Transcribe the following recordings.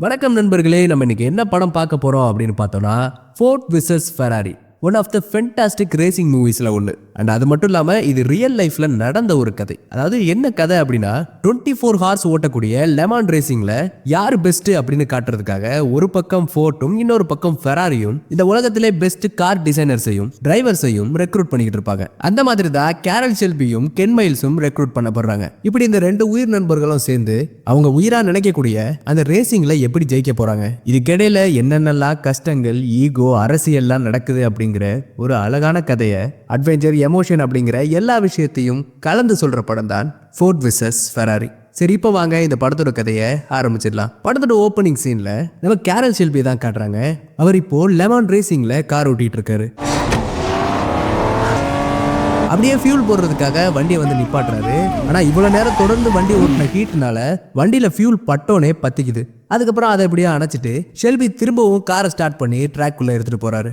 வணக்கம் நண்பர்களே, நம்ம இன்னைக்கு என்ன படம் பார்க்க போறோம் அப்படின்னு பார்த்தோம்னா Ford vs Ferrari, one of the fantastic racing மூவிஸ்ல ஒன்று. அண்ட் அது மட்டும் இல்லாம இது ரியல் லைஃப்ல நடந்த ஒரு கதை. அதாவது என்ன கதை அப்படின்னா 24 ஹார்ஸ் ஓட்டக்கூடிய லெமான் ரேசிங்ல யார் பெஸ்ட் அப்படின்னு காட்டுறதுக்காக ஒரு பக்கம் ஃபோர்ட்டும் இன்னொரு பக்கம் ஃபெராரியும் இந்த உலகத்திலே பெஸ்ட் கார் டிசைனர்ஸையும் டிரைவர்ஸையும் ரெக்ரூட் பண்ணிக்கிட்டு இருப்பாங்க. அந்த மாதிரி தான் கேரல் ஷெல்பியும் கென் மைல்ஸும் ரெக்ரூட் பண்ணப்படுறாங்க. இப்படி இந்த ரெண்டு உயிர் நண்பர்களும் சேர்ந்து அவங்க உயிரா நினைக்கக்கூடிய அந்த ரேசிங்ல எப்படி ஜெயிக்க போறாங்க, இதுக்கிடையில என்னென்னலாம் கஷ்டங்கள், ஈகோ, அரசியல்லாம் நடக்குது அப்படிங்கிற ஒரு அழகான கதையை அட்வென்ச்சர், எமோஷன் அப்படிங்கிற எல்லா விஷயத்தையும் கலந்து சொல்ற படம் தான் ஃபோர்ட் விசஸ் ஃபெராரி. சரி, இப்போ வாங்க இந்த படத்தோட கதையை ஆரம்பிச்சிடலாம். படத்தோட ஓப்பனிங் சீன்ல நம்ம கேரல் ஷெல்பி தான் காட்டுறாங்க. அவர் இப்போ லெமான் ரேசிங்ல கார் ஓட்டிட்டு இருக்காரு. அப்படியே ஃபியூல் போடுறதுக்காக வண்டியை வந்து நிப்பாட்டுறாரு. ஆனா இவ்வளவு நேரம் தொடர்ந்து வண்டி ஓட்டின ஹீட்னால வண்டியில ஃபியூல் பட்டோனே பத்திக்குது. அதுக்கப்புறம் அதை அப்படியே அணைச்சிட்டு ஷெல்பி திரும்பவும் காரை ஸ்டார்ட் பண்ணி ட்ராக்குள்ள எடுத்துட்டு போறாரு.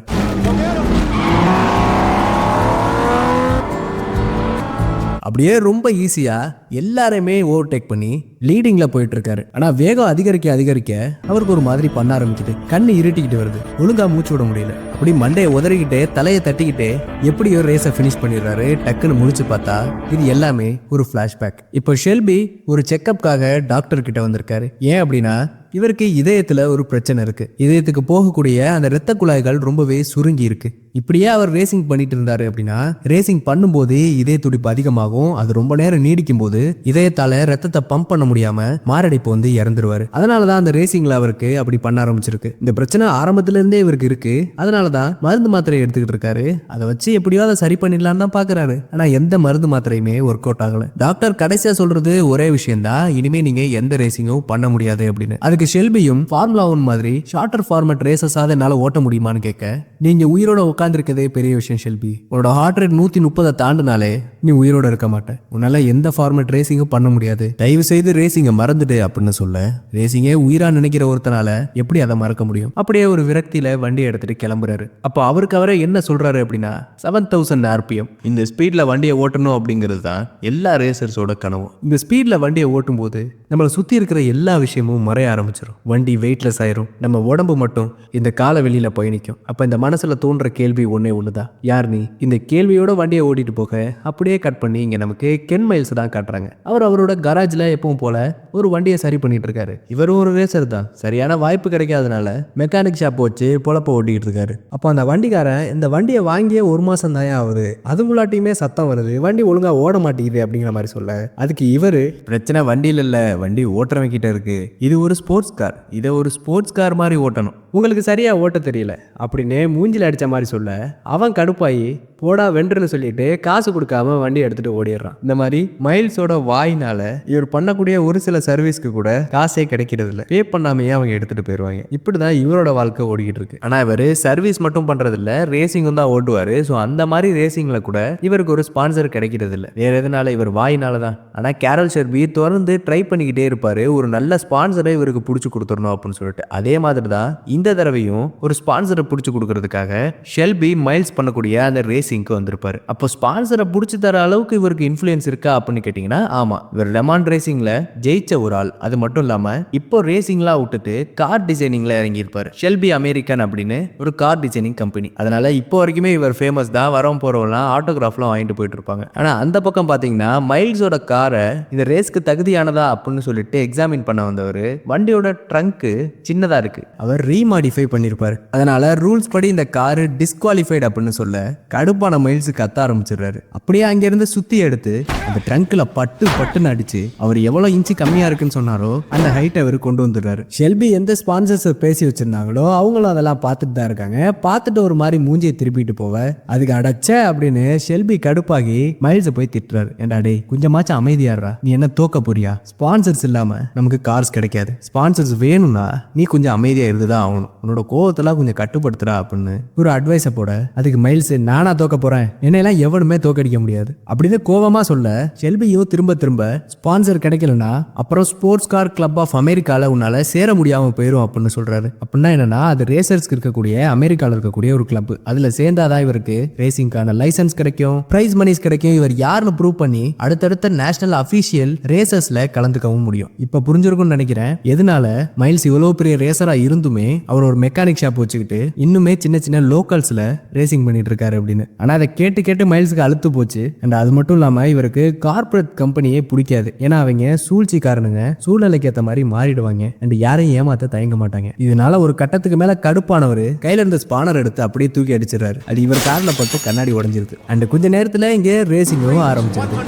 அப்படியே ரொம்ப ஈஸியா எல்லாரையுமே ஓவர்டேக் பண்ணி லீடிங்ல போயிட்டு இருக்காரு. ஆனா வேகம் அதிகரிக்க அதிகரிக்க அவருக்கு ஒரு மாதிரி பண்ண ஆரம்பிக்குது. கண்ணு இருட்டிக்கிட்டு வருது, ஒழுங்கா மூச்சு விட முடியல. அப்படி மண்டையை உதறிக்கிட்டே தலையை தட்டிக்கிட்டே எப்படியோ ரேஸை ஃபினிஷ் பண்ணிடுறாரு. டக்குன்னு முடிச்சு பார்த்தா இது எல்லாமே ஒரு ஃபிளாஷ்பேக். இப்போ ஷெல்பி ஒரு செக்கப்காக டாக்டர் கிட்ட வந்திருக்காரு. ஏன் அப்படின்னா இவருக்கு இதயத்துல ஒரு பிரச்சனை இருக்கு. இதயத்துக்கு போகக்கூடிய அந்த இரத்த குழாய்கள் ரொம்பவே சுருங்கி இருக்கு. இப்படியே அவர் ரேசிங் பண்ணிட்டு இருந்தாரு அப்படின்னா ரேசிங் பண்ணும்போது இதய துடிப்பு அதிகமாகும். அது ரொம்ப நேரம் நீடிக்கும் போது இதயத்தால ரத்தத்தை பம்ப் பண்ண முடியாம மாரடைப்பு வந்து இறந்துருவாரு. அதனாலதான் அந்த ரேசிங்ல அவருக்கு அப்படி பண்ண ஆரம்பிச்சிருக்கு. இந்த பிரச்சனை ஆரம்பத்துல இருந்தே இவருக்கு இருக்கு. அதனாலதான் மருந்து மாத்திரை எடுத்துக்கிட்டு இருக்காரு. அதை வச்சு எப்படியோ அதை சரி பண்ணிடலாம் தான் பாக்குறாரு. ஆனா எந்த மருந்து மாத்திரையுமே ஒர்க் அவுட் ஆகல. டாக்டர் கடைசியா சொல்றது ஒரே விஷயம் தான், இனிமே நீங்க எந்த ரேசிங்கும் பண்ண முடியாது அப்படின்னு. அதுக்கு ஷெல்பியும் ஃபார்முலா 1 மாதிரி ஷார்ட்டர் ஃபார்மேட் ரேசஸ் என்னால ஓட்ட முடியுமான்னு கேட்க, நீங்க உயிரோட உட்கார்ந்துருக்கதே பெரிய விஷயம் ஷெல்பி. உன்னோட ஹார்ட் ரேட் 130 தாண்டினாலே நீ உயிரோட இருக்க மாட்ட. உன்னால எந்த ஃபார்மேட் ரேசிங்கும் பண்ண முடியாது. தயவு செய்து ரேசிங்கை மறந்துடு அப்படின்னு சொல்ல, ரேசிங்கே உயிரா நினைக்கிற ஒருத்தனால எப்படி அதை மறக்க முடியும்? அப்படியே ஒரு விரக்தியில வண்டி எடுத்துட்டு கிளம்புறாரு. அப்போ அவருக்கு அவரே என்ன சொல்றாரு அப்படின்னா 7000 RPM இந்த ஸ்பீட்ல வண்டியை ஓட்டணும் அப்படிங்கிறது தான் எல்லா ரேசர்ஸோட கனவும். இந்த ஸ்பீட்ல வண்டியை ஓட்டும் போது நம்மளை சுத்தி இருக்கிற எல்லா விஷயமும் மறைய ஆரம்பிச்சிடும். வண்டி வெயிட்லெஸ் ஆயிரும். நம்ம உடம்பு மட்டும் இந்த கால வெளியில பயணிக்கும். அப்ப இந்த மனசுல தோன்ற கேள்வி ஒன்னே ஒண்ணுதான், யார் நீ? இந்த கேள்வியோட வண்டியை ஓட்டிட்டு போக அப்படியே கட் பண்ணி இங்க நமக்கு கென் மைல்ஸ் தான் காட்டுறாங்க. அவர் அவரோட கராஜ்ல எப்பவும் போல ஒரு வண்டியை சரி பண்ணிட்டு இருக்காரு. இவரும் ஒரு ரேசர் தான். சரியான வாய்ப்பு கிடைக்காதனால மெக்கானிக் ஷாப் வச்சு பொழப்ப ஓட்டிட்டு இருக்காரு. அப்போ அந்த வண்டிக்காரன் இந்த வண்டியை வாங்கிய 1 மாசம் தான் ஆகுது, அதுக்குள்ளாட்டியுமே சத்தம் வருது, வண்டி ஒழுங்கா ஓட மாட்டேங்குது அப்படிங்கிற மாதிரி சொல்ல, அதுக்கு இவரு பிரச்சனை வண்டியில இல்ல, வண்டி ஓட்டுறவங்க கிட்ட இருக்கு. இது ஒரு ஸ்போர்ட்ஸ் கார், இதை ஒரு ஸ்போர்ட்ஸ் கார் மாதிரி ஓட்டணும், உங்களுக்கு சரியா ஓட்ட தெரியல அப்படின்னு மூஞ்சில அடிச்ச மாதிரி சொல்ல, அவன் கடுப்பாயி போடா வென்றுன்னு சொல்லிட்டு காசு கொடுக்காம வண்டி எடுத்துட்டு ஓடிடுறான். இந்த மாதிரி மைல்ஸோட வாயினால இவர் பண்ணக்கூடிய ஒரு சில சர்வீஸ்க்கு கூட காசே கிடைக்கிறது இல்லை. பே பண்ணாமையே அவங்க எடுத்துட்டு போயிடுவாங்க. இப்படிதான் இவரோட வாழ்க்கை ஓடிக்கிட்டு இருக்கு. ஆனா இவர் சர்வீஸ் மட்டும் பண்றது இல்ல, ரேசிங்கும் தான் ஓட்டுவாரு. ஸோ அந்த மாதிரி ரேசிங்ல கூட இவருக்கு ஒரு ஸ்பான்சர் கிடைக்கிறது இல்லை. வேற எதனால? இவர் வாயினால தான். ஆனா கேரல் ஷெல்பி தொடர்ந்து ட்ரை பண்ணிக்கிட்டே இருப்பாரு, ஒரு நல்ல ஸ்பான்சரை இவருக்கு பிடிச்சி கொடுத்துடணும் அப்படின்னு சொல்லிட்டு. அதே மாதிரி தான் இந்த தடவையும் ஒரு ஸ்பான்சரை பிடிச்சி கொடுக்கறதுக்காக ஷெல்பி மைல்ஸ் பண்ணக்கூடிய அந்த ரேசிங்க்கு வந்திருப்பாரு. அப்போ ஸ்பான்சரை பிடிச்சி தர அளவுக்கு இவருக்கு இன்ஃப்ளூயன்ஸ் இருக்கா அப்படின்னு கேட்டீங்கன்னா ஆமா, இவர் லெமான் ரேசிங்ல ஜெயிச்ச ஒரு ஆள். அது மட்டும் இல்லாம இப்போ ரேசிங்லாம் விட்டுட்டு கார் டிசைனிங்ல இறங்கி இருப்பாரு. ஷெல்பி அமெரிக்கன் அப்படின்னு ஒரு கார் டிசைனிங் கம்பெனி. அதனால இப்போ வரைக்குமே இவர் ஃபேமஸ் தான். வரவும் போறவங்களாம் ஆட்டோகிராஃப்லாம் வாங்கிட்டு போயிட்டு இருப்பாங்க. ஆனா அந்த பக்கம் பாத்தீங்கன்னா மைல்ஸோட காரை இந்த ரேஸ்க்கு தகுதியானதா அப்படின்னு சொல்லிட்டு எக்ஸாமின் பண்ண வந்தவர் வண்டியோட ட்ரங்க் சின்னதா இருக்கு, அவர் ரீமாடிஃபை பண்ணிருப்பாரு. அதனால ரூல்ஸ் படி இந்த காரு டிஸ்குவாலிஃபைட் அப்படின்னு சொல்ல கடுப்பான மைல்ஸ் கத்த ஆரம்பிச்சிடுறாரு. அப்படியே அங்கிருந்து சுத்தி எடுத்து அந்த ட்ரங்க்ல பட்டுன்னு அடிச்சு அவர் எவ்வளவு இன்ச்சு கம்மியா இருக்குன்னு சொன்னாரோ அந்த ஹைட் அவர் கொண்டு வந்துடுறாரு. ஷெல்பி எந்த ஸ்பான்சர்ஸ் பேசி வச்சிருந்தாங்களோ அவங்களும் அதெல்லாம் பார்த்துட்டு தான் இருக்காங்க. பார்த்துட்டு ஒரு மாதிரி மூஞ்சியை திருப்பிட்டு போவ, அதுக்கு அடைச்ச அப்படின்னு ஷெல்பி கடுப்பாகி மைல்ஸை போய் திட்டுறாரு. ஏண்டா டேய், கொஞ்சமாச்சும் அமைதியாடுறா, நீ என்ன தோக்க போறியா? ஸ்பான்சர்ஸ் இல்லாம நமக்கு கார்ஸ் கிடைக்காது, ஸ்பான்சர்ஸ் வேணும்னா நீ கொஞ்சம் அமைதியா இருந்துதான் ஆகணும், உன்னோட கோவத்தெல்லாம் கொஞ்சம் கட்டுப்படுத்துறா அப்படின்னு ஒரு அட்வைஸை போட, அதுக்கு மைல்ஸ் நானா தோக்க தோக்க போறேன், என்னையெல்லாம் எவனுமே தோக்கடிக்க முடியாது அப்படின்னு கோவமா சொல்ல ஷெல்பியும் திரும்ப திரும்ப ஸ்பான்சர் கிடைக்கலனா அப்புறம் ஸ்போர்ட்ஸ் கார் கிளப் ஆஃப் அமெரிக்கால உன்னால சேர முடியாம போயிடும் அப்படின்னு சொல்றாரு. அப்படின்னா என்னன்னா அது ரேசர்ஸ்க்கு இருக்கக்கூடிய அமெரிக்கால இருக்கக்கூடிய ஒரு கிளப். அதுல சேர்ந்தாதான் இவருக்கு ரேசிங்கான லைசன்ஸ் கிடைக்கும், பிரைஸ் மணிஸ் கிடைக்கும், இவர் யாருன்னு ப்ரூவ் பண்ணி அடுத்தடுத்த நேஷனல் அபிஷியல் ரேசர்ஸ்ல கலந்துக்கவும் முடியும். இப்ப புரிஞ்சிருக்கும்னு நினைக்கிறேன் எதனால மைல்ஸ் இவ்வளவு பெரிய ரேசரா இருந்துமே அவர் ஒரு மெக்கானிக் ஷாப் வச்சுக்கிட்டு இன்னுமே சின்ன சின்ன லோக்கல்ஸ்ல ரேசிங் பண்ணிட்டு இருக்காரு அப்படின்னு. ஆனா அதை கேட்டு கேட்டு மைல்ஸுக்கு அழுத்து போச்சு. அண்ட் அது மட்டும் இல்லாம இவருக்கு கார்பரேட் கம்பெனியே பிடிக்காது. ஏன்னா அவங்க சூழ்ச்சிக்காரனுங்க, சூழ்நிலைக்கு ஏற்ற மாதிரி மாறிடுவாங்க அண்ட் யாரையும் ஏமாத்த தயங்க மாட்டாங்க. இதனால ஒரு கட்டத்துக்கு மேல கடுப்பானவர் கையில இருந்த ஸ்பானர் எடுத்து அப்படியே தூக்கி அடிச்சிடறாரு. அது இவர் கார்ல பட்டு கண்ணாடி உடைஞ்சிருக்கு. அண்ட் கொஞ்ச நேரத்துல இங்க ரேசிங்கும் ஆரம்பிச்சிருக்கு.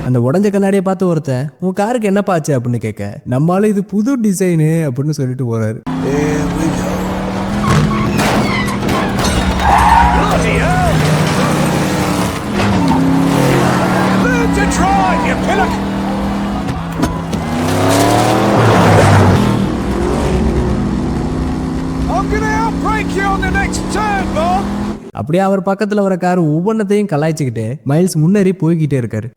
அந்த உடஞ்ச கண்ணாடியை பார்த்து ஒருத்தன் உன் காருக்கு என்னப்பா ஆச்சு அப்படின்னு கேட்க, நம்மளால இது புது டிசைனு அப்படின்னு சொல்லிட்டு போறாரு. அப்படியே அவர் பக்கத்துல வர கார் ஒவ்வொன்றத்தையும் கலாய்ச்சிக்கிட்டு மைல்ஸ் முன்னேறி போய்கிட்டே இருக்காரு.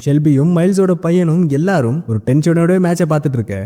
ஷெல்பியும் மைல்ஸோட பையனும் எல்லாரும் ஒரு டென்ஷனோட மேட்சை பார்த்துட்டு இருக்க.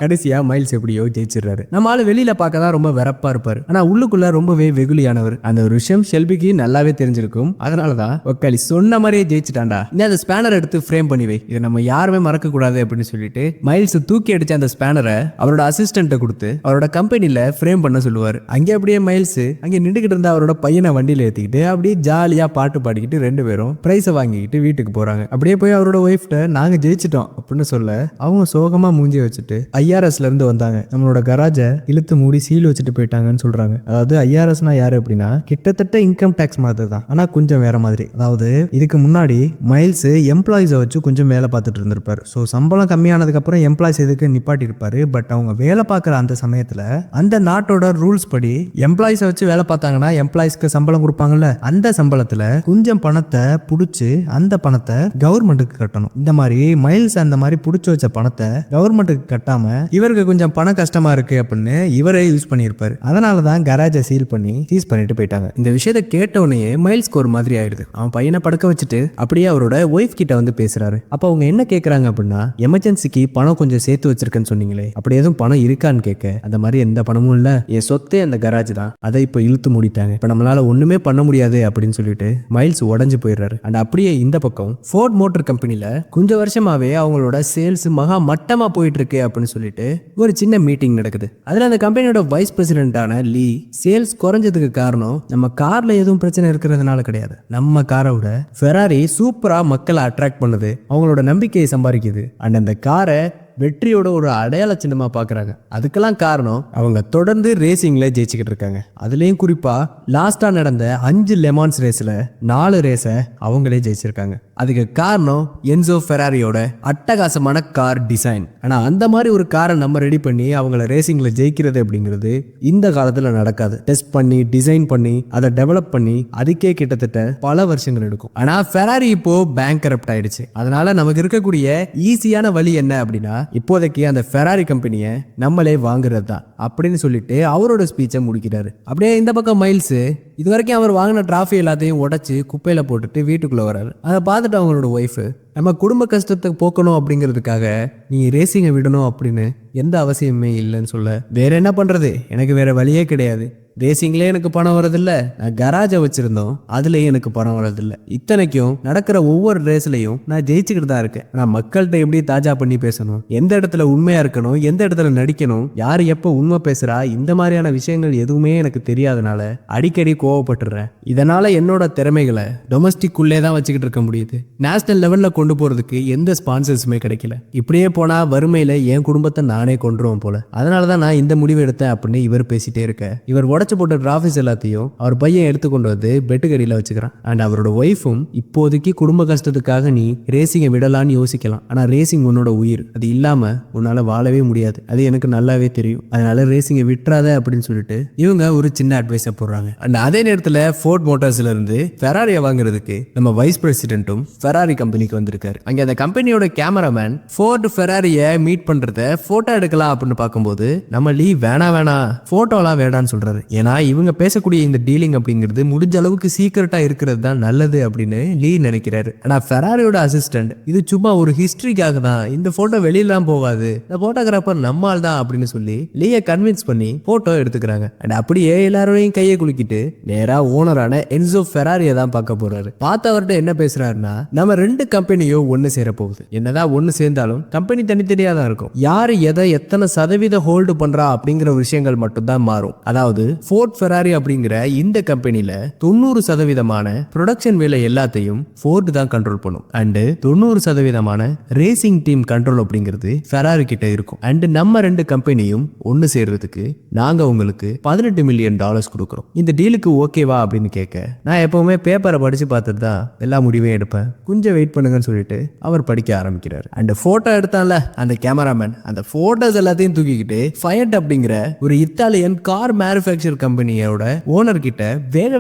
கடைசியா மைல்ஸ் எப்படியோ ஜெயிச்சிடறாரு. நம்ம ஆளு வெளியில பார்க்க தான் ரொம்ப வெறப்பா இருப்பாரு, ஆனா உள்ளுக்குள்ள ரொம்பவே வெகுளியானவர். அந்த ஒரு விஷயம் ஷெல்பிக்கு நல்லாவே தெரிஞ்சிருக்கும். அதனாலதான் ஒக்காலி சொன்ன மாதிரியே ஜெயிச்சிட்டான்டா, நீ அந்த ஸ்பேனர் எடுத்து ஃப்ரேம் பண்ணி வை, இதை நம்ம யாருமே மறக்க கூடாது அப்படின்னு சொல்லிட்டு மைல்ஸ் தூக்கி அடிச்ச அந்த ஸ்பேனரை அவரோட அசிஸ்டன்ட்ட கொடுத்து அவரோட கம்பெனில ஃப்ரேம் பண்ண சொல்லுவாரு. அங்கே அப்படியே மைல்ஸ் அங்கே நின்றுகிட்டு இருந்த அவரோட பையனை வண்டியில ஏத்திக்கிட்டு அப்படியே ஜாலியா பாட்டு பாடிக்கிட்டு ரெண்டு பேரும் பிரைஸை வாங்கிக்கிட்டு வீட்டுக்கு போறாங்க. அப்படியே போய் அவரோட ஒய்ஃப்ட நாங்க ஜெயிச்சிட்டோம் அப்படின்னு சொல்ல அவங்க சோகமா மூஞ்சி வச்சுட்டு ஐஆர்எஸ்ல இருந்து வந்தாங்க, நம்மளோட கராஜை இழுத்து மூடி சீல் வச்சுட்டு போயிட்டாங்கன்னு சொல்றாங்க. அதாவது ஐஆர்எஸ்னா யாரு அப்படின்னா கிட்டத்தட்ட இன்கம் டேக்ஸ் மாதிரி தான், ஆனா கொஞ்சம் வேற மாதிரி. அதாவது இதுக்கு முன்னாடி மைல்ஸ் எம்ப்ளாயிஸை வச்சு கொஞ்சம் வேலை பார்த்துட்டு இருந்திருப்பாரு. ஸோ சம்பளம் கம்மியானதுக்கு அப்புறம் எம்ப்ளாயிஸ் எதுக்கு நிப்பாட்டி இருப்பாரு. பட் அவங்க வேலை பார்க்குற அந்த சமயத்துல அந்த நாட்டோட ரூல்ஸ் படி எம்ப்ளாயிஸை வச்சு வேலை பார்த்தாங்கன்னா எம்ப்ளாயிஸ்க்கு சம்பளம் கொடுப்பாங்கல்ல, அந்த சம்பளத்துல கொஞ்சம் பணத்தை புடிச்சு அந்த பணத்தை கவர்மெண்ட்டுக்கு கட்டணும். இந்த மாதிரி மைல்ஸ் அந்த மாதிரி புடிச்சு வச்ச பணத்தை கவர்மெண்ட்டுக்கு கட்டாம இவருக்கு கொஞ்சம் பண கஷ்டமா இருக்கு அப்படின்னு இவரே யூஸ் பண்ணியிருப்பாரு. அதனாலதான் கராஜை சீல் பண்ணி சீஸ் பண்ணிட்டு போயிட்டாங்க. இந்த விஷயத்தை கேட்டவுடனே மைல்ஸ்க்கு ஒரு மாதிரி ஆயிடுது. அவன் பையனை படுக்க வச்சுட்டு அப்படியே அவரோட ஒய்ஃப் கிட்ட வந்து பேசுறாரு. அப்ப அவங்க என்ன கேட்கறாங்க அப்படின்னா, எமர்ஜென்சிக்கு பணம் கொஞ்சம் சேர்த்து வச்சிருக்கேன்னு சொன்னீங்களே, அப்படி எதுவும் பணம் இருக்கான்னு கேட்க, அந்த மாதிரி எந்த பணமும் இல்ல, என் சொத்தே அந்த கராஜ் தான், அதை இப்ப இழுத்து மூடிட்டாங்க, இப்ப நம்மளால ஒண்ணுமே பண்ண முடியாது அப்படின்னு சொல்லிட்டு மைல்ஸ் உடஞ்சு போயிடுறாரு. அண்ட் அப்படியே இந்த பக்கம் ஃபோர்ட் மோட்டார் கம்பெனில கொஞ்சம் வருஷமாவே அவங்களோட சேல்ஸ் மகா மட்டமா போயிட்டு இருக்கு அப்படின்னு சொல்லிட்டு ஒரு சின்ன மீட்டிங் நடக்குது. அதுல அந்த கம்பெனியோட வைஸ் பிரசிடென்டான லீ, சேல்ஸ் குறைஞ்சதுக்கு காரணம் நம்ம கார்ல எதுவும் பிரச்சனை இருக்கிறதுனால கிடையாது, நம்ம காரை விட ஃபெராரி சூப்பரா மக்களை அட்ராக்ட் பண்ணுது, அவங்களோட நம்பிக்கையை சம்பாதிக்குது, அண்ட் அந்த காரை வெற்றியோட ஒரு அடையாள சின்னமா பாக்குறாங்க. அதுக்கெல்லாம் காரணம் அவங்க தொடர்ந்து ரேசிங்ல ஜெயிச்சுக்கிட்டு இருக்காங்க. அதுலயும் குறிப்பா லாஸ்டா நடந்த 5 லெமான்ஸ் ரேஸ்ல 4 ரேஸை அவங்களே ஜெயிச்சிருக்காங்க. அதுக்கு காரணம் என்சோ ஃபெராரியோட அட்டகாசமான கார் டிசைன். ஆனா அந்த மாதிரி ஒரு காரை நம்ம ரெடி பண்ணி அவங்கள ரேசிங்ல ஜெயிக்கிறது அப்படிங்கிறது இந்த காலத்துல நடக்காது. டெஸ்ட் பண்ணி டிசைன் பண்ணி அதை டெவலப் பண்ணி அதுக்கே கிட்டத்தட்ட பல வருஷங்கள் எடுக்கும். ஆனா ஃபெராரி இப்போ பேங்க்ரப்ட் ஆயிடுச்சு. அதனால நமக்கு இருக்கக்கூடிய ஈஸியான வழி என்ன அப்படின்னா, இப்போதைக்கு அந்த ஃபெராரி கம்பெனியை நம்மளே வாங்குறது தான் அப்படின்னு சொல்லிட்டு அவரோட ஸ்பீச்சை முடிக்கிறாரு. அப்படியே இந்த பக்கம் மைல்ஸ் இது வரைக்கும் அவர் வாங்கின டிராஃபி எல்லாத்தையும் உடைச்சு குப்பையில போட்டுட்டு வீட்டுக்குள்ள வராரு. அதை பார்த்துட்டு அவங்களோட ஒய்ஃபு, நம்ம குடும்ப கஷ்டத்தை போக்கணும் அப்படிங்கிறதுக்காக நீ ரேசிங்கை விடணும் அப்படின்னு எந்த அவசியமே இல்லைன்னு சொல்ல, வேற என்ன பண்றது, எனக்கு வேற வழியே கிடையாது, ரேசிங்லேயே எனக்கு பணம் வரதில்ல, நான் கராஜை வச்சிருந்தோம் அதுலேயும் எனக்கு பணம் வரதில்ல, இத்தனைக்கும் நடக்கிற ஒவ்வொரு ரேஸ்லையும் நான் ஜெயிச்சுக்கிட்டு தான் இருக்கேன். நான் மக்கள்கிட்ட எப்படி தாஜா பண்ணி பேசணும், எந்த இடத்துல உண்மையா இருக்கணும், எந்த இடத்துல நடிக்கணும், யார் எப்போ உண்மை பேசுறா, இந்த மாதிரியான விஷயங்கள் எதுவுமே எனக்கு தெரியாதனால அடிக்கடி கோவப்பட்டுறேன். இதனால என்னோட திறமைகளை டொமஸ்டிக் உள்ளே தான் வச்சுக்கிட்டு இருக்க முடியுது. நேஷனல் லெவல்ல கொண்டு போறதுக்கு எந்த ஸ்பான்சர்ஸுமே கிடைக்கல. இப்படியே போனா வறுமையில என் குடும்பத்தை நானே கொண்டுருவோம் போல. அதனாலதான் நான் இந்த முடிவு எடுத்தேன் அப்படின்னு இவர் பேசிட்டே இருக்க, இவர் உடச்சு போட்ட டிராஃபிஸ் எல்லாத்தையும் அவர் பையன் எடுத்துக்கொண்டு வந்து பெட்டுக்கடியில வச்சுக்கிறான். அண்ட் அவரோட ஒய்ஃபும், இப்போதைக்கு குடும்ப கஷ்டத்துக்காக நீ ரேசிங்கை விடலான்னு யோசிக்கலாம், ஆனா ரேசிங் உன்னோட உயிர், அது இல்லாம உன்னால வாழவே முடியாது, அது எனக்கு நல்லாவே தெரியும், அதனால ரேசிங்கை விட்டுறாத அப்படின்னு சொல்லிட்டு இவங்க ஒரு சின்ன அட்வைஸை போடுறாங்க. அண்ட் அதே நேரத்தில் ஃபோர்ட் மோட்டார்ஸ்ல இருந்து ஃபெராரியை வாங்குறதுக்கு நம்ம வைஸ் பிரசிடென்ட்டும் ஃபெராரி கம்பெனிக்கு வந்திருக்காரு. அங்க அந்த கம்பெனியோட கேமராமேன் ஃபோர்ட் ஃபெராரியை மீட் பண்றத போட்டோ எடுக்கலாம் அப்படின்னு பார்க்கும்போது நம்ம லீ வேணாம் போட்டோலாம் வேண்டான்னு சொல்றாரு. ஏன்னா இவங்க பேசக்கூடிய இந்த டீலிங் அப்படிங்கிறது முடிஞ்ச அளவுக்கு சீக்கிரட்டா இருக்கிறது தான் நல்லது அப்படின்னு லீ நினைக்கிறாரு. ஆனா ஃபெராரியோட அசிஸ்டன்ட், இது சும்மா ஒரு ஹிஸ்டரிக்காக தான், இந்த போட்டோ வெளியெல்லாம் போகாது, இந்த போட்டோகிராஃபர் நம்மால் தான் அப்படின்னு சொல்லி லீயை கன்வின்ஸ் பண்ணி போட்டோ எடுத்துக்கிறாங்க. அண்ட் அப்படியே எல்லாரோடையும் கையை குலுக்கிட்டு நேரா ஓனரான என்சோ ஃபெராரியை தான் பார்க்க போறாரு. பார்த்தவர்கிட்ட என்ன பேசுறாருன்னா, நம்ம ரெண்டு கம்பெனியும் ஒன்னு சேர போகுது, என்னதான் ஒன்னு சேர்ந்தாலும் கம்பெனி தனித்தனியா தான் இருக்கும், யாரு எதை எத்தனை சதவீத ஹோல்டு பண்றா அப்படிங்கிற விஷயங்கள் மட்டும் தான் மாறும். அதாவது ஃபோர்ட் ஃபெராரி அப்படிங்கிற இந்த கம்பெனில 90% ப்ரொடக்ஷன் வேலை எல்லாத்தையும் ஃபோர்ட் தான் கண்ட்ரோல் பண்ணும். அண்ட் 90% ரேசிங் டீம் கண்ட்ரோல் அப்படிங்கிறது ஃபெராரி கிட்ட இருக்கும். அண்ட் நம்ம ரெண்டு கம்பெனியும் ஒன்னு சேர்றதுக்கு நாங்க உங்களுக்கு $18 மில்லியன் கொடுக்குறோம், இந்த டீலுக்கு ஓகேவா அப்படின்னு கேட்க, நான் எப்பவுமே பேப்பரை படிச்சு பார்த்துட்டு தான் எல்லா முடிவையும் எடுப்பேன், கொஞ்சம் வெயிட் பண்ணுங்கன்னு சொல்லிட்டு அவர் படிக்க ஆரம்பிக்கிறார். அண்ட் போட்டோ எடுத்தான்ல அந்த கேமராமேன், அந்த போட்டோஸ் எல்லாத்தையும் தூக்கிக்கிட்டு ஃபயட் அப்படிங்கிற ஒரு இத்தாலியன் கார் மேனுஃபேக்சர் கம்பெனியோட ஓனர் கிட்ட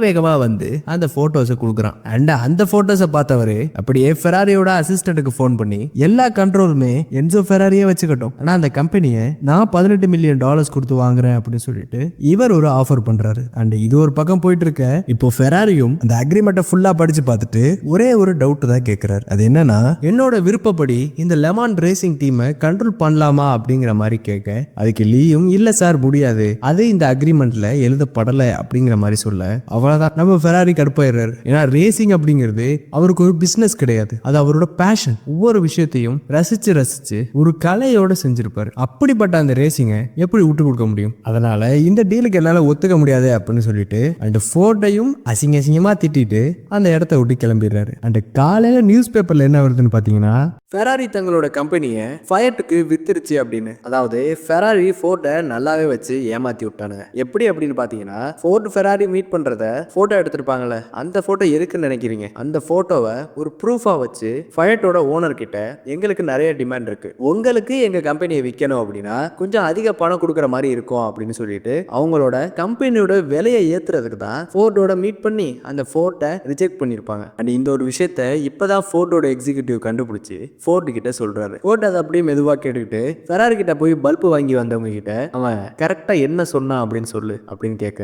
வேகமா வந்து அந்த போட்டோஸை கொடுக்குறான். அண்ட் அந்த போட்டோஸை பார்த்தவரு அப்படியே ஃபெராரியோட அசிஸ்டன்ட்டுக்கு ஃபோன் பண்ணி, எல்லா கண்ட்ரோலுமே என்சோ ஃபெராரியே வச்சுக்கட்டும், ஆனா அந்த கம்பெனியை நான் $18 மில்லியன் கொடுத்து வாங்குறேன் அப்படின்னு சொல்லிட்டு இவர் ஒரு ஆஃபர் பண்றாரு. அண்ட் இது ஒரு பக்கம் போயிட்டு இருக்க, இப்போ ஃபெராரியும் அந்த அக்ரிமெண்ட்டை ஃபுல்லா படிச்சு பார்த்துட்டு ஒரே ஒரு டவுட் தான் கேட்கிறாரு. அது என்னன்னா, என்னோட விருப்பப்படி இந்த லெமான் ரேசிங் டீமை கண்ட்ரோல் பண்ணலாமா அப்படிங்கிற மாதிரி கேட்க, அதுக்கு லீயும் இல்ல சார் முடியாது, அது இந்த அக்ரிமெண்ட்ல எழுதப்படலை அப்படிங்கிற மாதிரி சொல்ல, அவ்வளவுதான் நம்ம ஃபெராரி கடுப்பாயிடுறாரு. ஏன்னா ரேசிங் அப்படிங்கிறது அவருக்கு ஒரு பிசினஸ் கிடையாது, அது அவரோட பேஷன். ஒவ்வொரு விஷயத்தையும் ரசிச்சு ஒரு கலையோட செஞ்சிருப்பாரு. அப்படிப்பட்ட அந்த ரேசிங்கை எப்படி விட்டு கொடுக்க முடியும்? அதனால இந்த டீலுக்கு என்னால ஒத்துக்க முடியாது அப்படின்னு சொல்லிட்டு அந்த ஃபோர்டையும் அசிங்கமா திட்டிட்டு அந்த இடத்த விட்டு கிளம்பிடுறாரு. அந்த காலையில நியூஸ் பேப்பர்ல என்ன வருதுன்னு பாத்தீங்கன்னா, ஃபெராரி தங்களோட கம்பெனியை ஃபயட்டுக்கு வித்துருச்சு அப்படின்னு. அதாவது ஃபெராரி ஃபோர்ட்டை நல்லாவே வச்சு ஏமாத்தி விட்டானுங்க. எப்படி அப்படின்னு பாத்தீங்கன்னா, ஃபோர்ட் ஃபெராரி மீட் பண்றத போட்டோ எடுத்திருப்பாங்கல்ல, அந்த போட்டோ எதுக்குன்னு நினைக்கிறீங்க? அந்த போட்டோவை ஒரு ப்ரூஃபா வச்சு ஃபயட்டோட ஓனர் கிட்ட, எங்களுக்கு நிறைய டிமாண்ட் இருக்கு, உங்களுக்கு எங்க கம்பெனியை விற்கணும் அப்படின்னா கொஞ்சம் அதிக பணம் கொடுக்குற மாதிரி இருக்கும் அப்படின்னு சொல்லிட்டு அவங்களோட கம்பெனியோட விலையை ஏத்துறதுக்கு தான் ஃபோர்டோட மீட் பண்ணி அந்த ஃபோர்ட்டை ரிஜெக்ட் பண்ணிருப்பாங்க. அண்ட் இந்த ஒரு விஷயத்த இப்பதான் ஃபோர்டோட எக்ஸிக்யூட்டிவ் கண்டுபிடிச்சு ஃபோர்ட் கிட்ட சொல்றாரு. ஃபோர்ட் அதை அப்படியே மெதுவா கேட்டுக்கிட்டு ஃபெராரி கிட்ட போய் பல்பு வாங்கி வந்தவங்க கிட்ட, அவன் கரெக்டா என்ன சொன்னான் அப்படின்னு சொல்லு அப்படின்னு கேட்க,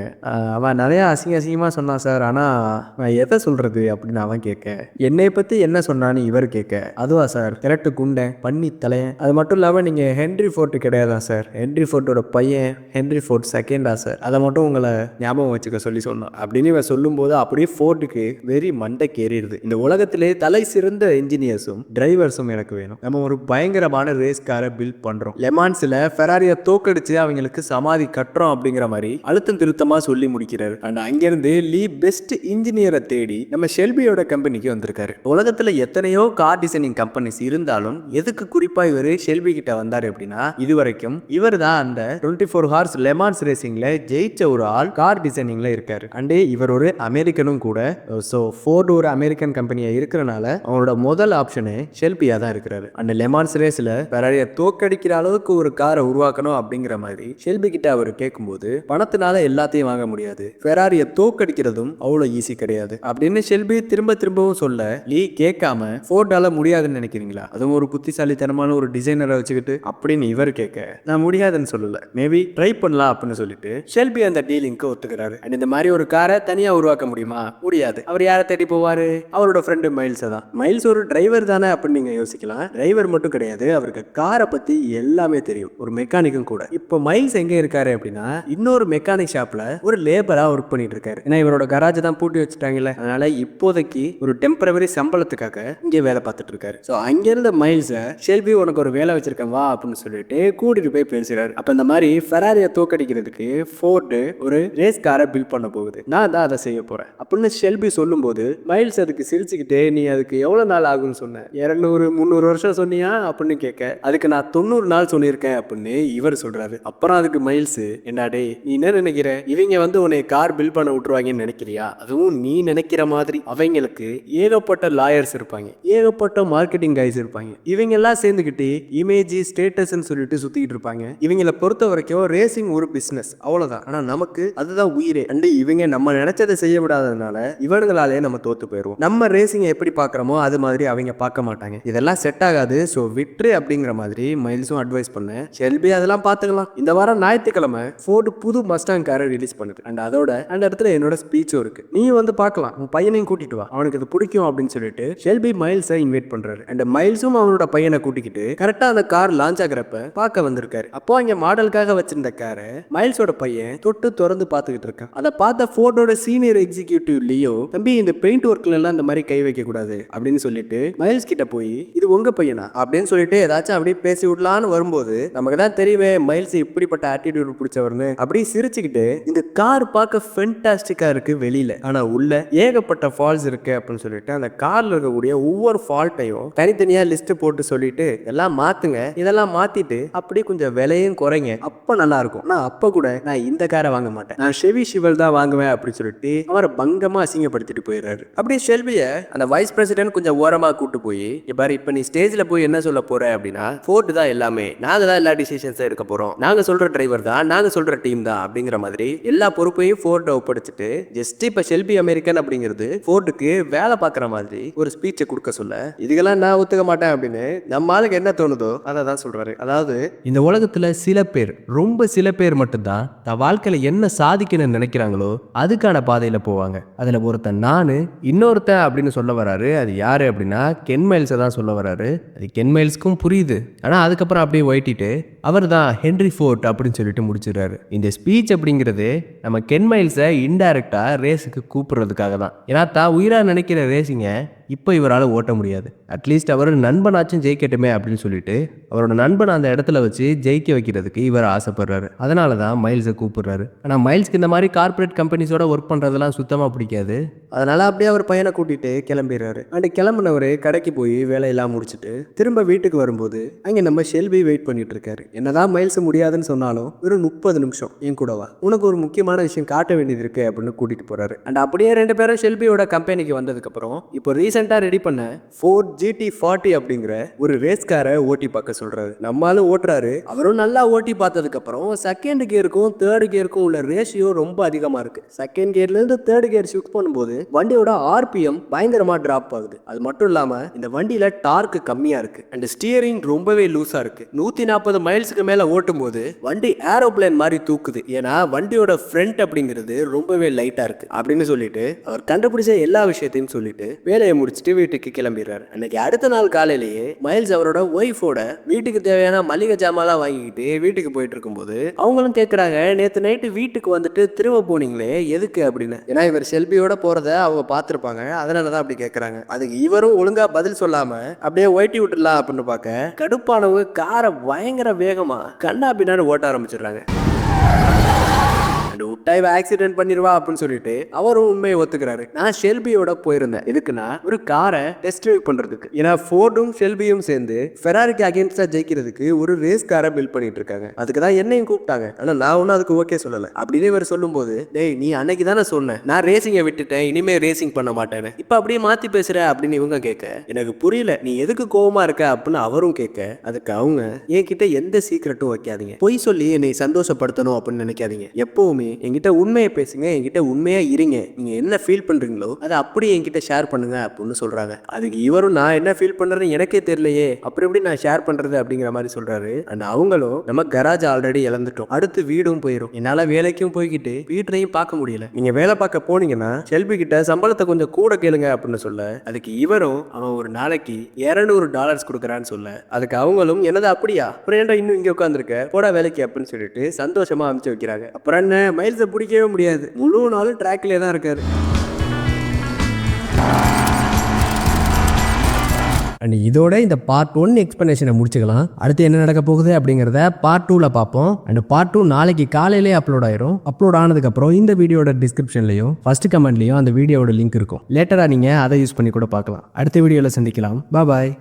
அவன் நிறைய அசிங்கமா சொன்னான் சார், ஆனா நான் எதை சொல்றது அப்படின்னு அவன் கேட்க, என்னை பத்தி என்ன சொன்னான்னு இவர் கேட்க, அதுவா சார், கரெக்ட் குண்டேன் பண்ணி தலையன், அது மட்டும் இல்லாம நீங்க ஹென்ரி ஃபோர்ட் கிடையாதா சார், ஹென்ரி ஃபோர்ட்டோட பையன் ஹென்ரி ஃபோர்ட் செகண்டா சார், அதை மட்டும் உங்களை ஞாபகம் வச்சுக்க சொல்லி சொன்னான் அப்படின்னு இவன் சொல்லும் போது அப்படியே ஃபோர்ட்டுக்கு வெறி மண்டைக்கு ஏறிடுது. இந்த உலகத்திலே தலை சிறந்த இன்ஜினியர்ஸும் டிரைவர்ஸும் எனக்கு வேணும், நம்ம ஒரு பயங்கரமான ரேஸ் காரை பில்ட் பண்றோம், லெமான்ஸ்ல ஃபெராரியை தோக்கடிச்சு அவங்களுக்கு சமாதி கட்டுறோம் அப்படிங்கிற மாதிரி அழுத்தம் திருத்தமா சொல்லி முடிக்கிறாரு. அண்ட் அங்கிருந்து லீ பெஸ்ட் இன்ஜினியரை தேடி நம்ம ஷெல்பியோட கம்பெனிக்கு வந்திருக்காரு. உலகத்துல எத்தனையோ கார் டிசைனிங் கம்பெனிஸ் இருந்தாலும் எதுக்கு குறிப்பா இவர் ஷெல்பி கிட்ட வந்தாரு அப்படின்னா, இதுவரைக்கும் இவர் தான் அந்த 24 ஹார்ஸ் லெமான்ஸ் ரேசிங்ல ஜெயிச்ச ஒரு ஆள் கார் டிசைனிங்ல இருக்காரு. அண்ட் இவர் ஒரு அமெரிக்கனும் கூட. ஸோ ஃபோர்டு ஒரு அமெரிக்கன் கம்பெனியா இருக்கிறனால அவங்களோட முதல் ஆப்ஷனு ஷெல்பியா தான் இருக்கிறாரு. அந்த லெமான்ஸ் ரேஸ்ல ஃபெராரியை தோக்கடிக்கிற அளவுக்கு ஒரு காரை உருவாக்கணும் அப்படிங்கிற மாதிரி ஷெல்பி கிட்ட அவர் கேட்கும்போது, பணத்தினால எல்லாத்தையும் வாங்க முடியாது, ஃபெராரியை தோக்கடிக்கிறதும் அவ்வளவு ஈஸி கிடையாது அப்படின்னு ஷெல்பி திரும்பவும் சொல்ல, லீ கேட்காம ஃபோர்டால முடியாதுன்னு நினைக்கிறீங்களா, அதுவும் ஒரு புத்திசாலித்தனமான ஒரு டிசைனரை வச்சுக்கிட்டு அப்படின்னு இவர் கேட்க, நான் முடியாதுன்னு சொல்லல, மேபி ட்ரை பண்ணலாம் அப்படின்னு சொல்லிட்டு ஷெல்பி அந்த டீலிங்க்கு ஒத்துக்கிறாரு. அண்ட் இந்த மாதிரி மாதிரி ஒரு காரை தனியா உருவாக்க முடியுமா? முடியாது. அவர் யாரை தேடி போவாரு? அவரோட ஃப்ரெண்டு மைல்ஸ் தான். மைல்ஸ் ஒரு டிரைவர் தானே அப்படின்னு நீங்க யோசிக்கலாம். டிரைவர் மட்டும் கிடையாது, அவருக்கு காரை பத்தி எல்லாமே தெரியும். ஒரு மெக்கானிக்கும் கூட. இப்போ மைல்ஸ் எங்க இருக்காரு அப்படின்னா இன்னொரு மெக்கானிக் ஷாப்ல ஒரு லேபரா ஒர்க் பண்ணிட்டு இருக்காரு. ஏன்னா இவரோட கராஜ் தான் பூட்டி வச்சுட்டாங்கல்ல, அதனால இப்போதைக்கு ஒரு டெம்பரவரி சம்பளத்துக்காக இங்கே வேலை பார்த்துட்டு இருக்காரு. ஸோ அங்க இருந்த மைல்ஸ ஷெல்பி உனக்கு ஒரு வேலை வச்சிருக்கேன் வா அப்படின்னு சொல்லிட்டு கூட்டிட்டு போய் பேசுறாரு. அப்ப இந்த மாதிரி ஃபெராரியை தோக்கடிக்கிறதுக்கு ஃபோர்டு ஒரு ரேஸ் காரை பில்ட் பண்ண போகுது, நான் தான் அதை செய்ய போறேன் அப்படின்னு ஷெல்பி சொல்லும் போது மைல்ஸ் அதுக்கு சிரிச்சுக்கிட்டே நீ அதுக்கு எவ்வளவு நாள் ஆகும்னு சொன்ன? 200-300 வருஷம் சொன்னியா அப்படின்னு கேட்க, அதுக்கு நான் 90 நாள் சொல்லியிருக்கேன் அப்படின்னு இவர் சொல்றாரு. அப்புறம் அதுக்கு மைல்ஸ் என்னடே நீ என்ன நினைக்கிற, இவங்க வந்து உன்னை கார் பில்ட் பண்ண விட்டுருவாங்கன்னு நினைக்கிறியா? அதுவும் நீ நினைக்கிற மாதிரி அவங்களுக்கு ஏகப்பட்ட லாயர்ஸ் இருப்பாங்க, ஏகப்பட்ட மார்க்கெட்டிங் கைஸ் இருப்பாங்க, இவங்க எல்லாம் சேர்ந்துக்கிட்டு இமேஜ் ஸ்டேட்டஸ் சொல்லிட்டு சுத்திக்கிட்டு இருப்பாங்க. இவங்களை பொறுத்த வரைக்கும் ரேசிங் ஒரு பிசினஸ் அவ்வளவுதான். ஆனா நமக்கு அதுதான் உயிரே. அண்ட் இவங்க நம்ம நினைச்சதை செய்ய விடாததுனால இவங்களாலே நம்ம தோத்து போயிருவோம். நம்ம ரேசிங் எப்படி பாக்குறோமோ அது மாதிரி அவங்க பார்க்க மாட்டாங்க. இதெல்லாம் செட் ஆகாது, சோ விட்ரு அப்படிங்கிற மாதிரி மைல்ஸும் அட்வைஸ் பண்ண ஷெல்பி அதெல்லாம் பாத்துக்கலாம். இந்த வாரம் ஞாயிற்றுக்கிழமை ஃபோர்டு புது மஸ்டாங் காரை ரிலீஸ் பண்ணுது. அண்ட் அதோட அந்த இடத்துல என்னோட ஸ்பீச்சும் இருக்கு, நீ வந்து பார்க்கலாம், உன் பையனையும் கூட்டிட்டு வா, அவனுக்கு இது பிடிக்கும் அப்படின்னு சொல்லிட்டு ஷெல்பி மைல்ஸை இன்வைட் பண்றாரு. அண்ட் மைல்ஸும் அவனோட பையனை கூட்டிக்கிட்டு கரெக்டா அந்த கார் லான்ச் ஆகிறப்ப பார்க்க வந்திருக்காரு. அப்போ அங்க மாடலுக்காக வச்சிருந்த காரை மைல்ஸோட பையன் தொட்டு திறந்து பார்த்துக்கிட்டு இருக்கான். அதை பார்த்த ஃபோர்டோட சீனியர் எக்ஸிகியூட்டிவ் லியோ, தம்பி இந்த பெயிண்ட் ஒர்க்ல எல்லாம் இந்த மாதிரி கை வைக்க கூடாது அப்படின்னு சொல்லிட்டு மைல்ஸ் கிட்ட போய் இது உங்க பையனா அப்படின்னு சொல்லிட்டு ஏதாச்சும் அப்படியே பேசி விடலான்னு வரும்போது நமக்கு தான் தெரியுமே மைல்ஸ் இப்படிப்பட்ட ஆட்டிடியூட் பிடிச்சவர்னு. அப்படி சிரிச்சுக்கிட்டு இந்த கார் பார்க்க ஃபென்டாஸ்டிக்கா இருக்கு வெளியில, ஆனா உள்ள ஏகப்பட்ட ஃபால்ஸ் இருக்கு அப்படின்னு சொல்லிட்டு அந்த கார்ல இருக்கக்கூடிய ஒவ்வொரு ஃபால்ட்டையும் தனித்தனியா லிஸ்ட் போட்டு சொல்லிட்டு எல்லாம் மாத்துங்க, இதெல்லாம் மாத்திட்டு அப்படி கொஞ்சம் விலையும் குறைங்க, அப்ப நல்லா இருக்கும். நான் அப்ப கூட நான் இந்த காரை வாங்க மாட்டேன், நான் ஷெவி ஷிவல் தான் வாங்குவேன் அப்படின்னு சொல்லிட்டு அவரை பங்கமா அசிங்கப்படுத்திட்டு போயிடுறாரு. அப்படியே ஷெல்பிய அந்த வைஸ் பிரசிடென்ட் கொஞ்சம் ஓரமா கூட்டு போய் பாரு இப்ப நீ ஸ்டேஜ்ல போய் என்ன சொல்ல போற அப்படின்னா ஃபோர்டு தான் எல்லாமே, நாங்க தான் எல்லா டிசிஷன்ஸ் எடுக்க போறோம், நாங்க சொல்ற டிரைவர் தான், நாங்க சொல்ற டீம் தான் அப்படிங்கிற மாதிரி எல்லா பொறுப்பையும் ஃபோர்ட ஒப்படைச்சிட்டு ஜஸ்ட் இப்ப ஷெல்பி அமெரிக்கன் அப்படிங்கிறது ஃபோர்டுக்கு வேலை பார்க்குற மாதிரி ஒரு ஸ்பீச்சை கொடுக்க சொல்ல இதுக்கெல்லாம் நான் ஒத்துக்க மாட்டேன் அப்படின்னு நம்ம ஆளுக்கு என்ன தோணுதோ அதை தான் சொல்றாரு. அதாவது இந்த உலகத்துல சில பேர், ரொம்ப சில பேர் மட்டும்தான் தன் வாழ்க்கையில என்ன சாதிக்கணும்னு நினைக்கிறாங்களோ அதுக்கான பாதையில போவாங்க. அதுல ஒருத்தன் நானு, இன்னொருத்தன் அப்படின்னு சொல்ல வராரு. அது யாரு அப்படின்னா கென் மைல்ஸை தான் சொல்ல வராரு. அது கென் மைல்ஸ்க்கும் புரியுது. ஆனா அதுக்கப்புறம் அப்படியே ஒயிட்டிட்டு அவர் தான் ஹென்ரி ஃபோர்ட் அப்படின்னு சொல்லிட்டு முடிச்சிடுறாரு. இந்த ஸ்பீச் அப்படிங்கிறது நம்ம கென் மைல்ஸை இன்டைரக்டா ரேஸுக்கு கூப்பிடுறதுக்காக தான். ஏன்னா தான் உயிரா நினைக்கிற ரேசிங்க இப்போ இவரால் ஓட்ட முடியாது, அட்லீஸ்ட் அவரோட நண்பனாச்சும் ஜெயிக்கட்டுமே அப்படின்னு சொல்லிட்டு அவரோட நண்பன் அந்த இடத்துல வச்சு ஜெயிக்க வைக்கிறதுக்கு இவர் ஆசைப்படுறாரு. அதனால தான் மைல்ஸை கூப்பிடுறாரு. ஆனால் மைல்ஸ்க்கு இந்த மாதிரி கார்பரேட் கம்பெனிஸோட ஒர்க் பண்ணுறதெல்லாம் சுத்தமாக பிடிக்காது. அதனால அப்படியே அவர் பையனை கூட்டிட்டு கிளம்பிடுறாரு. அண்ட் கிளம்புனவர் கடைக்கு போய் வேலையெல்லாம் முடிச்சுட்டு திரும்ப வீட்டுக்கு வரும்போது அங்கே நம்ம ஷெல்பி வெயிட் பண்ணிட்டு இருக்காரு. என்னதான் மைல்ஸ் முடியாதுன்னு சொன்னாலும் ஒரு 30 நிமிஷம் என் கூடவா, உனக்கு ஒரு முக்கியமான விஷயம் காட்ட வேண்டியது இருக்கு அப்படின்னு கூட்டிட்டு போறாரு. அண்ட் அப்படியே 2 பேரும் ஷெல்பியோட கம்பெனிக்கு வந்ததுக்கு அப்புறம் இப்போ ரீசெண்டா ரெடி பண்ண ஃபோர்ட் GT40 அப்படிங்கிற ஒரு ரேஸ் காரை ஓட்டி பார்க்க சொல்றாரு. நம்மளும் ஓட்டுறாரு. அவரும் நல்லா ஓட்டி பார்த்ததுக்கு அப்புறம் செகண்ட் கியருக்கும் தேர்ட் கியருக்கும் உள்ள ரேஷியோ ரொம்ப அதிகமா இருக்கு. செகண்ட் கியர்ல இருந்து தேர்ட் கியர் ஷிஃப்ட் பண்ணும்போது வண்டியோட RPM பயங்கரமா டிராப் ஆகுது. அது மட்டும் இல்லாம இந்த வண்டியில டார்க் கம்மியா இருக்கு அண்ட் ஸ்டியரிங் ரொம்பவே லூஸா இருக்கு. 140 மைல்ஸ்க்கு மேல ஓட்டும் போது வண்டி ஏரோப்ளேன் மாதிரி தூக்குது. ஏன்னா வண்டியோட ஃப்ரண்ட் அப்படிங்கிறது ரொம்பவே லைட்டா இருக்கு அப்படின்னு சொல்லிட்டு அவர் கண்டுபிடிச்ச எல்லா விஷயத்தையும் சொல்லிட்டு வேலையை முடிச்சுட்டு வீட்டுக்கு கிளம்பிடுறாரு. அன்னைக்கு அடுத்த நாள் காலையிலேயே மைல்ஸ் அவரோட ஒய்ஃபோட வீட்டுக்கு தேவையான மளிகை ஜாமான்லாம் வாங்கிக்கிட்டு வீட்டுக்கு போயிட்டு இருக்கும்போது அவங்களும் கேட்கறாங்க, நேற்று நைட்டு வீட்டுக்கு வந்துட்டு திரும்ப போனீங்களே எதுக்கு அப்படின்னு. ஏன்னா இவர் ஷெல்பியோட போறத அவங்க பார்த்துருப்பாங்க, அதனாலதான் அப்படி கேட்கறாங்க. அதுக்கு இவரும் ஒழுங்கா பதில் சொல்லாம அப்படியே ஒயிட்டி விட்டுலாம் அப்படின்னு பார்க்க கடுப்பானவங்க காரை பயங்கர வேகமா கண்ணா பின்னாடி ஓட்ட ஆரம்பிச்சிடுறாங்க. ஆக்சிடென்ட் பண்ணிடுவா அப்படின்னு சொல்லிட்டு அவரும் உண்மையை ஒத்துக்கிறாரு. நான் ஷெல்பியோட போயிருந்தேன், எதுக்குன்னா ஒரு காரை டெஸ்ட் ட்ரைவ் பண்றதுக்கு. ஏன்னா ஃபோர்டும் ஷெல்பியும் சேர்ந்து ஃபெராரிக்கு அகேன்ஸ்டா ஜெயிக்கிறதுக்கு ஒரு ரேஸ் காரை பில்ட் பண்ணிட்டு இருக்காங்க. அதுக்கு தான் என்னையும் கூப்பிட்டாங்க. ஆனா நான் ஒன்னும் அதுக்கு ஓகே சொல்லல அப்படின்னு இவர் சொல்லும் போது, டேய் நீ அன்னைக்கு தானே சொன்ன நான் ரேசிங்கை விட்டுட்டேன், இனிமே ரேசிங் பண்ண மாட்டேன்னு, இப்ப அப்படியே மாத்தி பேசுற அப்படின்னு இவங்க கேட்க எனக்கு புரியல நீ எதுக்கு கோவமா இருக்க அப்படின்னு அவரும் கேட்க, அதுக்கு அவங்க என்கிட்ட எந்த சீக்கிரட்டும் வைக்காதீங்க, பொய் சொல்லி என்னை சந்தோஷப்படுத்தணும் அப்படின்னு நினைக்காதீங்க, எப்பவுமே எப்பவுமே என்கிட்ட உண்மையை பேசுங்க, என்கிட்ட உண்மையா இருங்க, நீங்க என்ன ஃபீல் பண்றீங்களோ அதை அப்படியே என்கிட்ட ஷேர் பண்ணுங்க அப்படின்னு சொல்றாங்க. அதுக்கு இவரும் நான் என்ன ஃபீல் பண்றேன்னு எனக்கே தெரியலையே, அப்புறம் எப்படி நான் ஷேர் பண்றது அப்படிங்கிற மாதிரி சொல்றாரு. அண்ட் அவங்களும் நம்ம கராஜ் ஆல்ரெடி இழந்துட்டோம், அடுத்து வீடும் போயிடும், என்னால வேலைக்கும் போய்கிட்டு வீட்டையும் பார்க்க முடியல, நீங்க வேலை பார்க்க போனீங்கன்னா ஷெல்பி கிட்ட சம்பளத்தை கொஞ்சம் கூட கேளுங்க அப்படின்னு சொல்ல, அதுக்கு இவரும் அவன் ஒரு நாளைக்கு $200 கொடுக்குறான்னு சொல்ல, அதுக்கு அவங்களும் என்னது அப்படியா, அப்புறம் ஏன்டா இன்னும் இங்க உட்காந்துருக்க, போடா வேலைக்கு அப்படின்னு சொல்லிட்டு சந்தோஷமா அனுப்பிச்சு வைக்கிறாங்க. அப்புறம் என்ன, மைல்ஸை பிடிக்கவே முடியாது, முழு நாளும் ட்ராக்லேயே தான் இருக்காரு. அண்ட் இதோட இந்த பார்ட் 1 எக்ஸ்பிளனேஷனை முடிச்சுக்கலாம். அடுத்து என்ன நடக்க போகுது அப்படிங்கிறத பார்ட் 2ல பார்ப்போம். அண்ட் பார்ட் 2 நாளைக்கு காலையிலே அப்லோட் ஆயிரும். அப்லோட் ஆனதுக்கப்புறம் இந்த வீடியோட டிஸ்கிரிப்ஷன்லையும் ஃபர்ஸ்ட் கமெண்ட்லையும் அந்த வீடியோட லிங்க் இருக்கும். லேட்டராக நீங்கள் அதை யூஸ் பண்ணி கூட பார்க்கலாம். அடுத்த வீடியோவில் சந்திக்கலாம். பாய்.